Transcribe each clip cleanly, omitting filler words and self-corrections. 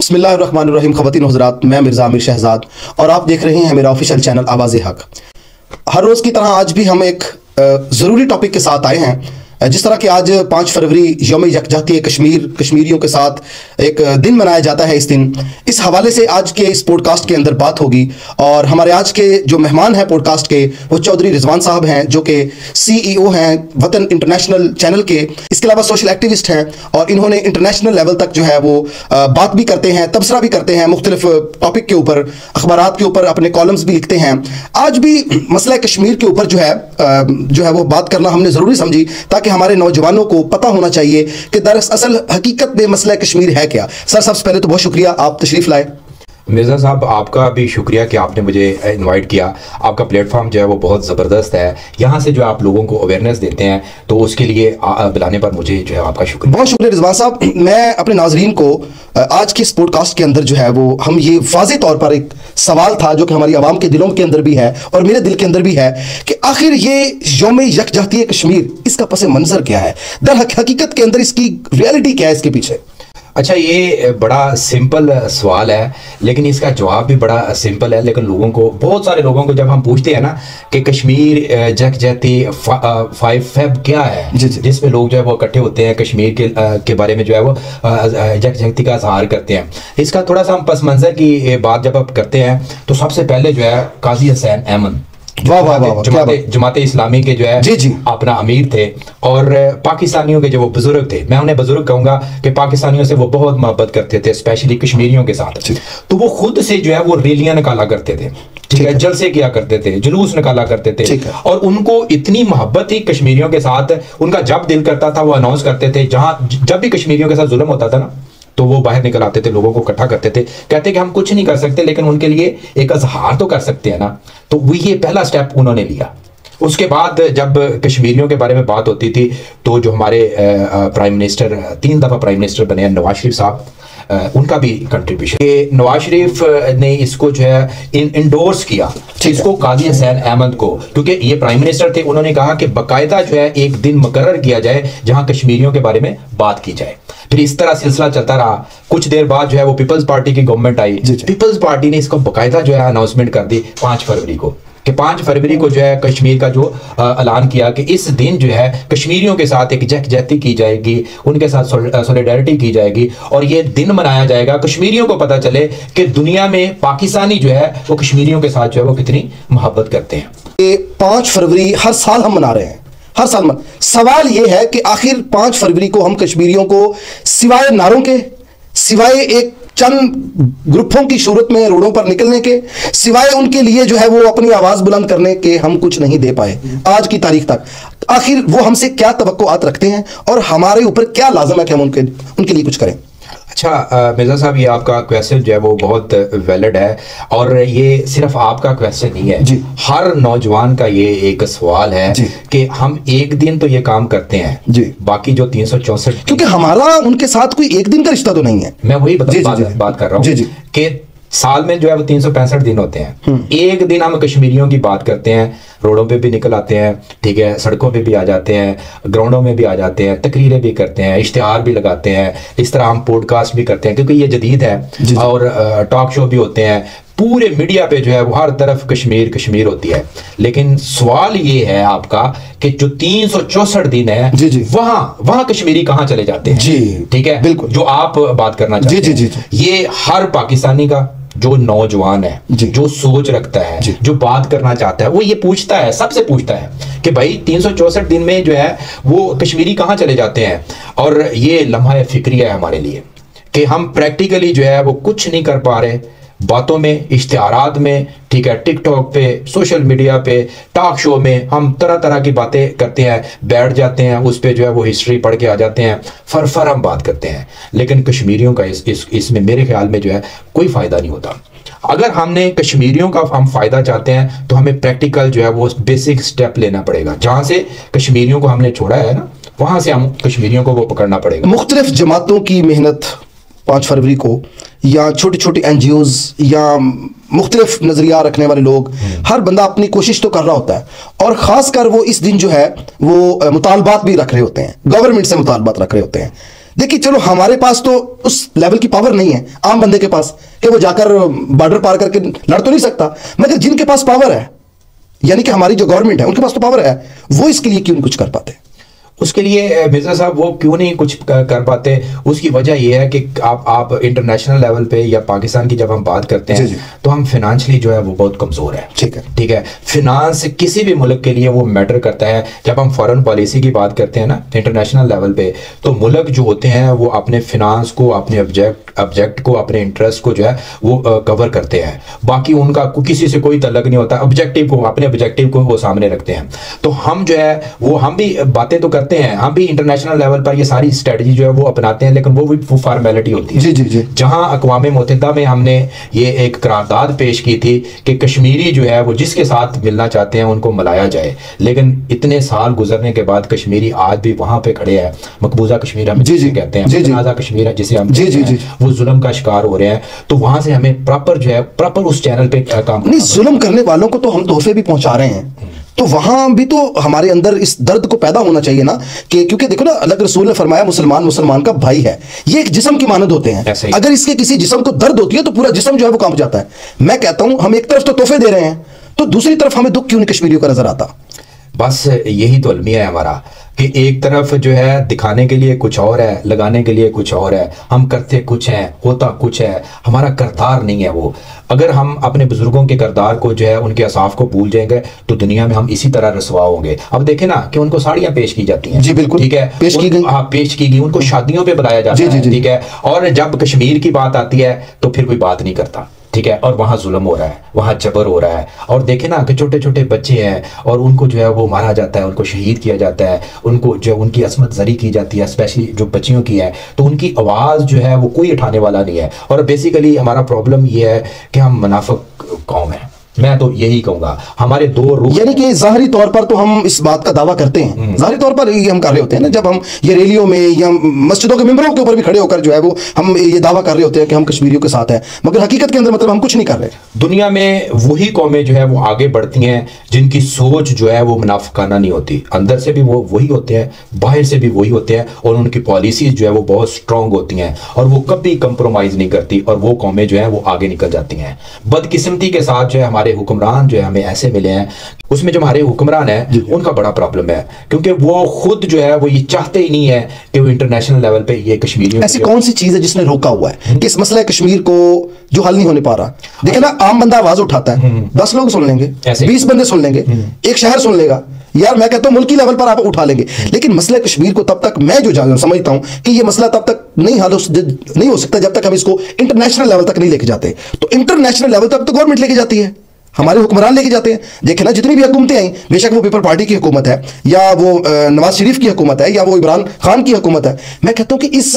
बिस्मिल्लाहिर्रहमानिर्रहीम। ख़वातीन हज़रात, मैं मिर्ज़ा आमिर शहजाद और आप देख रहे हैं मेरा ऑफिशियल चैनल आवाज़ हक। हर रोज़ की तरह आज भी हम एक ज़रूरी टॉपिक के साथ आए हैं। जिस तरह कि आज 5 फरवरी यौम यकजहती कश्मीर, कश्मीरियों के साथ एक दिन मनाया जाता है। इस हवाले से आज के इस पॉडकास्ट के अंदर बात होगी और हमारे आज के जो मेहमान हैं पॉडकास्ट के, वो चौधरी रिजवान साहब हैं, जो कि CEO हैं वतन इंटरनेशनल चैनल के। इसके अलावा सोशल एक्टिविस्ट हैं और इन्होंने इंटरनेशनल लेवल तक जो है वो बात भी करते हैं, तबसरा भी करते हैं, मुख्तलिफ टॉपिक के ऊपर, अखबारात के ऊपर अपने कॉलम्स भी लिखते हैं। आज भी मसला कश्मीर के ऊपर जो है वो बात करना हमने ज़रूरी समझी, ताकि हमारे नौजवानों को पता होना चाहिए कि दरअसल हकीकत में मसला कश्मीर है क्या। सर, सबसे पहले तो बहुत शुक्रिया आप तशरीफ़ लाए। मिर्ज़ा साहब, आपका भी शुक्रिया कि आपने मुझे इनवाइट किया। आपका प्लेटफॉर्म जो है वो बहुत ज़बरदस्त है। यहाँ से जो आप लोगों को अवेयरनेस देते हैं, तो उसके लिए बुलाने पर मुझे जो है आपका शुक्रिया। बहुत शुक्रिया रिजवान साहब। मैं अपने नाजरीन को आज के इस पॉडकास्ट के अंदर जो है वो हम ये वाज़े तौर पर एक सवाल था जो कि हमारी आवाम के दिलों के अंदर भी है और मेरे दिल के अंदर भी है कि आखिर ये यौम यकजहती कश्मीर, इसका पस मंज़र क्या है, दर हकीकत के अंदर इसकी रियलिटी क्या है, इसके पीछे। अच्छा, ये बड़ा सिंपल सवाल है, लेकिन इसका जवाब भी बड़ा सिंपल है। लेकिन लोगों को, बहुत सारे लोगों को जब हम पूछते हैं ना कि कश्मीर यकजहती 5 फेब क्या है, जिसमें लोग जो है वो इकट्ठे होते हैं कश्मीर के बारे में जो है वो यकजहती का इज़हार करते हैं। इसका थोड़ा सा हम पस मंज़र की बात जब आप करते हैं, तो सबसे पहले जो है काजी हुसैन अहमद जमाते इस्लामी के जो है जी अपना अमीर थे और पाकिस्तानियों के जो वो बुजुर्ग थे, मैं उन्हें बुजुर्ग कहूंगा कि पाकिस्तानियों से वो बहुत मोहब्बत करते थे, स्पेशली कश्मीरियों के साथ। तो वो खुद से जो है वो रैलियां निकाला करते थे, ठीक है, जलसे किया करते थे, जुलूस निकाला करते थे। और उनको इतनी मोहब्बत थी कश्मीरियों के साथ, उनका जब दिल करता था वो अनाउंस करते थे। जब भी कश्मीरियों के साथ जुल्म होता था ना, तो वो बाहर निकल आते थे, लोगों को इकट्ठा करते थे, कहते कि हम कुछ नहीं कर सकते, लेकिन उनके लिए एक इज़हार तो कर सकते हैं ना। तो वो ये पहला स्टेप उन्होंने लिया। उसके बाद जब कश्मीरियों के बारे में बात होती थी, तो जो हमारे प्राइम मिनिस्टर, 3 दफ़ा प्राइम मिनिस्टर बने हैं, नवाज शरीफ साहब, उनका भी कंट्रीब्यूशन। नवाज शरीफ ने इसको जो है इंडोर्स किया, इसको काजी हुसैन अहमद को, क्योंकि ये प्राइम मिनिस्टर थे। उन्होंने कहा कि बाकायदा जो है एक दिन मुकर्रर किया जाए जहां कश्मीरियों के बारे में बात की जाए। फिर इस तरह सिलसिला चलता रहा। कुछ देर बाद जो है वो पीपल्स पार्टी की गवर्नमेंट आई। पीपल्स पार्टी ने इसको बाकायदा जो है अनाउंसमेंट कर दी 5 फरवरी को, कि 5 फरवरी को जो है कश्मीर का जो ऐलान किया कि इस दिन जो है कश्मीरियों के साथ एक यकजहती की जाएगी, उनके साथ सॉलिडारिटी की जाएगी और ये दिन मनाया जाएगा। कश्मीरियों को पता चले कि दुनिया में पाकिस्तानी जो है वो कश्मीरियों के साथ जो है वो कितनी मोहब्बत करते हैं। ये 5 फरवरी हर साल हम मना रहे हैं, हर साल सवाल ये है कि आखिर 5 फरवरी को हम कश्मीरियों को सिवाय नारों के, सिवाय एक चंद ग्रुपों की सूरत में रोडों पर निकलने के, सिवाय उनके लिए जो है वो अपनी आवाज बुलंद करने के, हम कुछ नहीं दे पाए आज की तारीख तक। आखिर वो हमसे क्या तवक्कुआत रखते हैं और हमारे ऊपर क्या लाज़िम है कि हम उनके लिए कुछ करें। अच्छा मिर्ज़ा साहब, ये आपका क्वेश्चन जो है वो बहुत वैलिड है और ये सिर्फ आपका क्वेश्चन नहीं है, हर नौजवान का ये एक सवाल है कि हम एक दिन तो ये काम करते हैं, बाकी जो 364, क्योंकि हमारा उनके साथ कोई एक दिन का रिश्ता तो नहीं है। मैं वही बात कर रहा हूँ कि साल में जो है वो 365 दिन होते हैं। एक दिन हम कश्मीरियों की बात करते हैं, रोडों पे भी निकल आते हैं, ठीक है, सड़कों पे भी आ जाते हैं, ग्राउंडों में भी आ जाते हैं, तकरीरें भी करते हैं, इश्तिहार भी लगाते हैं, इस तरह हम पॉडकास्ट भी करते हैं क्योंकि ये जदीद है, और टॉक शो भी होते हैं। पूरे मीडिया पे जो है वो हर तरफ कश्मीर कश्मीर होती है। लेकिन सवाल ये है आपका कि जो 364 दिन है वहां कश्मीरी कहां चले जाते हैं, ठीक है, बिल्कुल, जो आप बात करना चाहते हैं। ये हर पाकिस्तानी का जो नौजवान है, जो सोच रखता है, जो बात करना चाहता है, वो ये पूछता है, सबसे पूछता है कि भाई 364 दिन में जो है वो कश्मीरी कहां चले जाते हैं। और ये लम्हा फिक्रिया है हमारे लिए कि हम प्रैक्टिकली जो है वो कुछ नहीं कर पा रहे, बातों में, इश्तिहारात में, ठीक है, टिकटॉक पे, सोशल मीडिया पे, टॉक शो में हम तरह तरह की बातें करते हैं, बैठ जाते हैं उस पे जो है वो हिस्ट्री पढ़ के आ जाते हैं, फर हम बात करते हैं। लेकिन कश्मीरियों का इसमें मेरे ख्याल में जो है कोई फ़ायदा नहीं होता। अगर हमने कश्मीरियों का हम फ़ायदा चाहते हैं तो हमें प्रैक्टिकल जो है वो बेसिक स्टेप लेना पड़ेगा। जहाँ से कश्मीरियों को हमने छोड़ा है ना, वहाँ से हम कश्मीरियों को वो पकड़ना पड़ेगा। मुख्तलिफ जमातों की मेहनत 5 फरवरी को, या छोटी छोटी NGOs या मुख्तलिफ नज़रिया रखने वाले लोग, हर बंदा अपनी कोशिश तो कर रहा होता है और ख़ास कर वो इस दिन जो है वो मुतालबात भी रख रहे होते हैं, गवर्नमेंट से मुतालबात रख रहे होते हैं। देखिए चलो हमारे पास तो उस लेवल की पावर नहीं है आम बंदे के पास कि वो जाकर बॉर्डर पार करके लड़ तो नहीं सकता, मगर जिनके पास पावर है, यानी कि हमारी जो गवर्नमेंट है उनके पास तो पावर है, वो इसके लिए क्यों नहीं कुछ कर पाते? उसके लिए मिर्जा साहब वो क्यों नहीं कुछ कर पाते? उसकी वजह यह है कि आप इंटरनेशनल लेवल पे या पाकिस्तान की जब हम बात करते हैं तो हम फिनेंशियली जो है वो बहुत कमजोर है। ठीक है, फिनांस किसी भी मुल्क के लिए वो मैटर करता है। जब हम फॉरेन पॉलिसी की बात करते हैं ना इंटरनेशनल लेवल पे, तो मुल्क जो होते हैं वो अपने फिनांस को, अपने ऑब्जेक्ट को, अपने इंटरेस्ट को जो है वो कवर करते हैं। बाकी उनका किसी से कोई तल्लक नहीं होता, ऑब्जेक्टिव को, अपने ऑब्जेक्टिव को वो सामने रखते हैं। तो हम जो है वो हम भी बातें तो करते हैं, हम भी इंटरनेशनल लेवल पर ये सारी स्ट्रेटजी जो है वो अपनाते हैं, लेकिन वो भी फॉर्मेलिटी होती है। जी। जहां अक़वाम मुत्तहिदा में हमने ये एक करारदाद पेश की थी कि कश्मीरी जो है वो जिसके साथ मिलना चाहते हैं उनको मिलाया जाए, लेकिन इतने साल गुजरने के बाद कश्मीरी आज भी वहां पे खड़े हैं। मकबूजा कश्मीर हम कहते हैं, तनाज़ा कश्मीर जिसे हम वो जुल्म का शिकार हो रहे हैं। तो वहां से हमें प्रॉपर जो है प्रॉपर उस चैनल पे काम नहीं, जुल्म करने वालों को तो हम तोहफे भी पहुंचा रहे हैं, तो वहां भी तो हमारे अंदर इस दर्द को पैदा होना चाहिए ना कि क्योंकि देखो ना, अल्लाह के रसूल ने फरमाया मुसलमान मुसलमान का भाई है, ये एक जिस्म की मानद होते हैं। अगर इसके किसी जिस्म को दर्द होती है तो पूरा जिस्म जो है वो कांप जाता है। मैं कहता हूं हम एक तरफ तो तोहफे दे रहे हैं, तो दूसरी तरफ हमें दुख क्यों नहीं कश्मीरियों का नजर आता? बस यही तो अलमिया है हमारा कि एक तरफ जो है दिखाने के लिए कुछ और है, लगाने के लिए कुछ और है, हम करते कुछ हैं, होता कुछ है, हमारा करतार नहीं है वो। अगर हम अपने बुजुर्गों के करतार को जो है उनके असाफ को भूल जाएंगे तो दुनिया में हम इसी तरह रसवा होंगे। अब देखें ना कि उनको साड़ियां पेश की जाती हैं। जी बिल्कुल, ठीक है, पेश की गई। हाँ, पेश की गई, उनको शादियों पे बुलाया जाता है। ठीक है, और जब कश्मीर की बात आती है तो फिर कोई बात नहीं करता। ठीक है, और वहाँ जुल्म हो रहा है, वहाँ जबर हो रहा है, और देखे ना कि छोटे छोटे बच्चे हैं और उनको जो है वो मारा जाता है, उनको शहीद किया जाता है, उनको जो उनकी असमत जरी की जाती है, स्पेशली जो बच्चियों की है, तो उनकी आवाज़ जो है वो कोई उठाने वाला नहीं है। और बेसिकली हमारा प्रॉब्लम ये है कि हम मुनाफिक कौम है। मैं तो यही कहूंगा, हमारे दो रूप, यानी कि ज़ाहरी तौर पर तो हम इस बात का दावा करते हैं, ज़ाहरी तौर पर ये हम कर रहे होते हैं ना, जब हम ये रैलियों में या मस्जिदों के मेंबरों के ऊपर भी खड़े होकर जो है वो हम ये दावा कर रहे होते हैं कि हम कश्मीरियों के साथ हैं, मगर हकीकत के अंदर मतलब हम कुछ नहीं कर रहे। दुनिया में वही कौमें जो है वो आगे बढ़ती हैं जिनकी सोच जो है वो मुनाफिकाना नहीं होती, अंदर से भी वो वही होते हैं, बाहर से भी वही होते हैं, और उनकी पॉलिसीज जो है वो बहुत स्ट्रांग होती हैं और वो कभी कंप्रोमाइज नहीं करती, और वो कौमें जो है वो आगे निकल जाती हैं। बदकिस्मती के साथ जो है हमारे हुक्मरान जो है हमें ऐसे मिले हैं, उसमें जो हमारे हुक्मरान हैं उनका बड़ा प्रॉब्लम है, क्योंकि वो खुद जो है वो ये चाहते ही नहीं है कि वो इंटरनेशनल लेवल पे ये कश्मीरियों, ऐसी कौन सी चीज है जिसने रोका हुआ है कि इस मसला कश्मीर को जो हल नहीं होने पा रहा? देखिए ना, आम बंदा आवाज उठाता है, 10 लोग सुन लेंगे, 20 बंदे सुन लेंगे, एक शहर सुन लेगा, यार मैं कहता हूं मुल्की लेवल पर आप उठा लेंगे, लेकिन मसला कश्मीर को तब तक मैं जो समझता हूं कि ये मसला तब तक नहीं हो सकता जब तक हम इसको इंटरनेशनल लेवल तक नहीं लेके जाते। तो इंटरनेशनल लेवल तक तो गवर्नमेंट लेके जाती है, हमारे हुक्मरान लेके जाते हैं। देखे ना, जितनी भी हुकूमतें आई, बेशक वो पीपल पार्टी की हुकूमत है या वो नवाज शरीफ की हुकूमत है या वो इमरान खान की हुकूमत है, मैं कहता हूं कि इस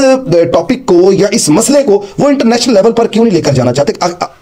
टॉपिक को या इस मसले को वो इंटरनेशनल लेवल पर क्यों नहीं लेकर जाना चाहते?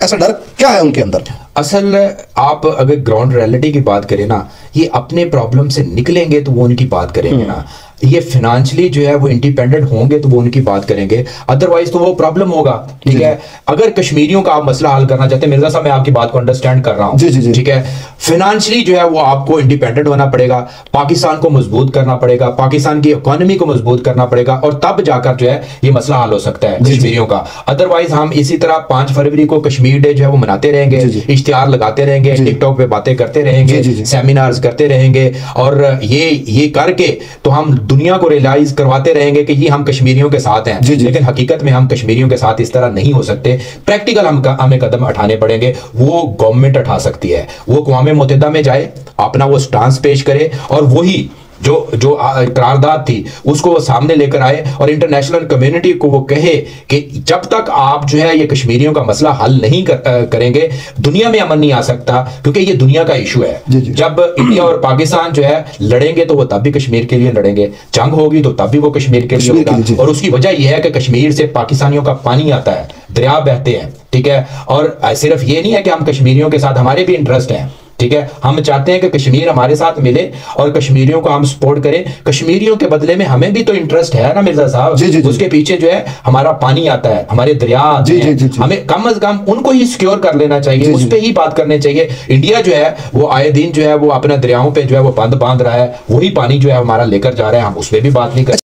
ऐसा डर क्या है उनके अंदर? असल आप अगर ग्राउंड रियलिटी की बात करें ना, ये अपने प्रॉब्लम से निकलेंगे तो वो उनकी बात करेंगे ना, ये फाइनेंशियली जो है वो इंडिपेंडेंट होंगे तो वो उनकी बात करेंगे, अदरवाइज तो वो प्रॉब्लम होगा। ठीक है, अगर कश्मीरियों का आप मसला हल करना चाहते हैं, मिर्जा साहब मैं आपकी बात को अंडरस्टैंड कर रहा हूं, ठीक है, फाइनेंशियली जो है वो आपको इंडिपेंडेंट होना पड़ेगा, पाकिस्तान को मजबूत करना पड़ेगा, पाकिस्तान की इकोनॉमी को मजबूत करना पड़ेगा, और तब जाकर जो है ये मसला हल हो सकता है कश्मीरियों का। अदरवाइज हम इसी तरह 5 फरवरी को कश्मीर डे जो है वो मनाते रहेंगे, इश्तिहार लगाते रहेंगे, टिकटॉक पे बातें करते रहेंगे, सेमिनार्स करते रहेंगे, और ये करके तो हम दुनिया को रियलाइज करवाते रहेंगे कि ये हम कश्मीरियों के साथ हैं, लेकिन हकीकत में हम कश्मीरियों के साथ इस तरह नहीं हो सकते। प्रैक्टिकल हमें कदम उठाने पड़ेंगे, वो गवर्नमेंट उठा सकती है, वो अक़वाम मुत्तहिदा में जाए, अपना वो स्टांस पेश करे, और वही जो करारदाद थी उसको वो सामने लेकर आए, और इंटरनेशनल कम्युनिटी को वो कहे कि जब तक आप जो है ये कश्मीरियों का मसला हल नहीं करेंगे, दुनिया में अमन नहीं आ सकता, क्योंकि ये दुनिया का इशू है। जब इंडिया और पाकिस्तान जो है लड़ेंगे तो वो तब भी कश्मीर के लिए लड़ेंगे, जंग होगी तो तब भी वो कश्मीर के लिए होगा, और उसकी वजह यह है कि कश्मीर से पाकिस्तानियों का पानी आता है, दरिया बहते हैं। ठीक है, और सिर्फ ये नहीं है कि हम कश्मीरियों के साथ, हमारे भी इंटरेस्ट हैं। ठीक है, हम चाहते हैं कि कश्मीर हमारे साथ मिले और कश्मीरियों को हम सपोर्ट करें। कश्मीरियों के बदले में हमें भी तो इंटरेस्ट है ना मिर्जा साहब, उसके पीछे जो है हमारा पानी आता है, हमारे दरिया आते हैं, हमें कम अज कम उनको ही सिक्योर कर लेना चाहिए, उस पर ही बात करनी चाहिए। इंडिया जो है वो आए दिन जो है वो अपने दरियाओं पे जो है वो बंद बांध रहा है, वही पानी जो है हमारा लेकर जा रहा है, हम उस पर भी बात नहीं करते।